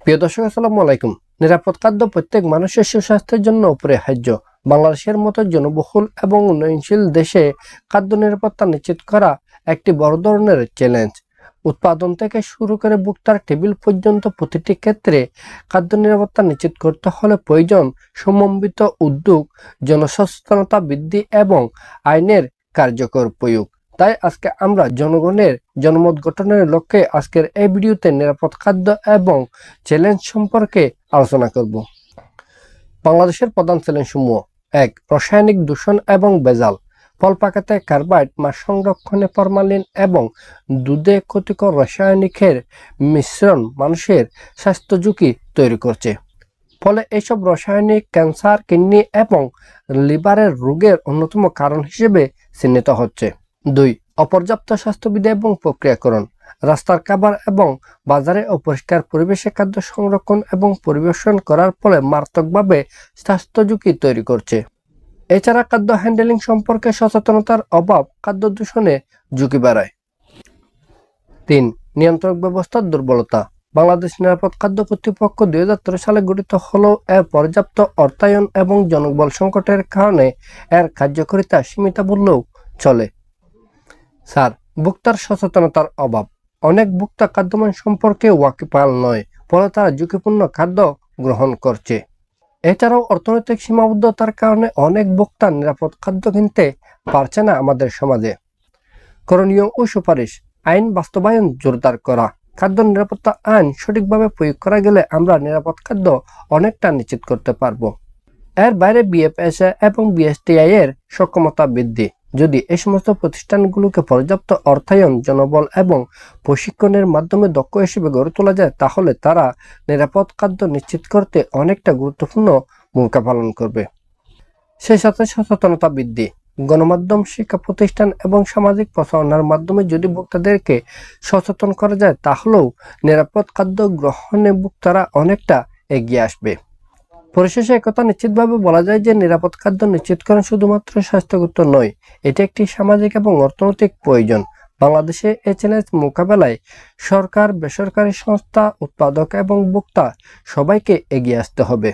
প্রিয় দর্শক, আসসালামু আলাইকুম। নিরাপদ খাদ্য প্রত্যেক মানুষের সুস্বাস্থ্যের জন্য অপরিহার্য। বাংলাদেশের মতো জনবহুল এবং উন্নয়নশীল দেশে খাদ্য নিরাপত্তা নিশ্চিত করা একটি বড় ধরনের চ্যালেঞ্জ। উৎপাদন থেকে শুরু করে ভোক্তার টেবিল পর্যন্ত প্রতিটি ক্ষেত্রে খাদ্য নিরাপত্তা নিশ্চিত করতে হলে প্রয়োজন সমন্বিত উদ্যোগ, জনসচেতনতা বৃদ্ধি এবং আইনের কার্যকর প্রয়োগ। তাই আজকে আমরা জনগণের জনমত গঠনের লক্ষ্যে আজকের এই ভিডিওতে নিরাপদ খাদ্য এবং চ্যালেঞ্জ সম্পর্কে আলোচনা করব। বাংলাদেশের প্রধান চ্যালেঞ্জসমূহ: ১. রাসায়নিক দূষণ এবং ভেজাল। ফল পাকাতে কার্বাইড, মাছ সংরক্ষণে ফরমালিন এবং দুধে ক্ষতিকর রাসায়নিকের মিশ্রণ মানুষের স্বাস্থ্য ঝুঁকি তৈরি করছে। ফলে এইসব রাসায়নিক ক্যান্সার, কিডনি এবং লিভারের রোগের অন্যতম কারণ হিসেবে চিহ্নিত হচ্ছে। ২. অপর্যাপ্ত স্বাস্থ্যবিধি এবং প্রক্রিয়াকরণ। রাস্তার খাবার এবং বাজারে অপরিষ্কার পরিবেশে খাদ্য সংরক্ষণ এবং পরিবেশন করার ফলে মারাত্মকভাবে স্বাস্থ্য ঝুঁকি তৈরি করছে। এছাড়া খাদ্য হ্যান্ডেলিং সম্পর্কে সচেতনতার অভাব খাদ্য দূষণে ঝুঁকি বাড়ায়। ৩. নিয়ন্ত্রক ব্যবস্থার দুর্বলতা। বাংলাদেশ নিরাপদ খাদ্য কর্তৃপক্ষ 2013 সালে গঠিত হলেও এর পর্যাপ্ত অর্থায়ন এবং জনবল সংকটের কারণে এর কার্যকারিতা সীমিত বললেও চলে। ৪. ভোক্তার সচেতনতার অভাব। অনেক ভোক্তা খাদ্যমান সম্পর্কে ওয়াকিবহাল নয়, ফলে তারা ঝুঁকিপূর্ণ খাদ্য গ্রহণ করছে। এছাড়াও অর্থনৈতিক সীমাবদ্ধতার কারণে অনেক ভোক্তা নিরাপদ খাদ্য কিনতে পারছে না। আমাদের সমাজে করণীয় ও সুপারিশ: আইন বাস্তবায়ন জোরদার করা। খাদ্য নিরাপত্তা আইন সঠিকভাবে প্রয়োগ করা গেলে আমরা নিরাপদ খাদ্য অনেকটা নিশ্চিত করতে পারব। এর বাইরে বিএফএসএ এবং বিএসটিআই এর সক্ষমতা বৃদ্ধি। যদি এই সমস্ত প্রতিষ্ঠানগুলোকে পর্যাপ্ত অর্থায়ন, জনবল এবং প্রশিক্ষণের মাধ্যমে দক্ষ হিসেবে গড়ে তোলা যায়, তাহলে তারা নিরাপদ খাদ্য নিশ্চিত করতে অনেকটা গুরুত্বপূর্ণ ভূমিকা পালন করবে। সেই সাথে সচেতনতা বৃদ্ধি। গণমাধ্যম, শিক্ষা প্রতিষ্ঠান এবং সামাজিক প্রচারণার মাধ্যমে যদি ভোক্তাদেরকে সচেতন করা যায়, তাহলেও নিরাপদ খাদ্য গ্রহণে ভোক্তারা অনেকটা এগিয়ে আসবে। পরিশেষে একথা নিশ্চিতভাবে বলা যায় যে নিরাপদ খাদ্য নিশ্চিতকরণ শুধুমাত্র স্বাস্থ্যগত নয়, এটি একটি সামাজিক এবং অর্থনৈতিক প্রয়োজন। বাংলাদেশে এই চ্যালেঞ্জ মোকাবেলায় সরকার, বেসরকারি সংস্থা, উৎপাদক এবং ভোক্তা সবাইকে এগিয়ে আসতে হবে।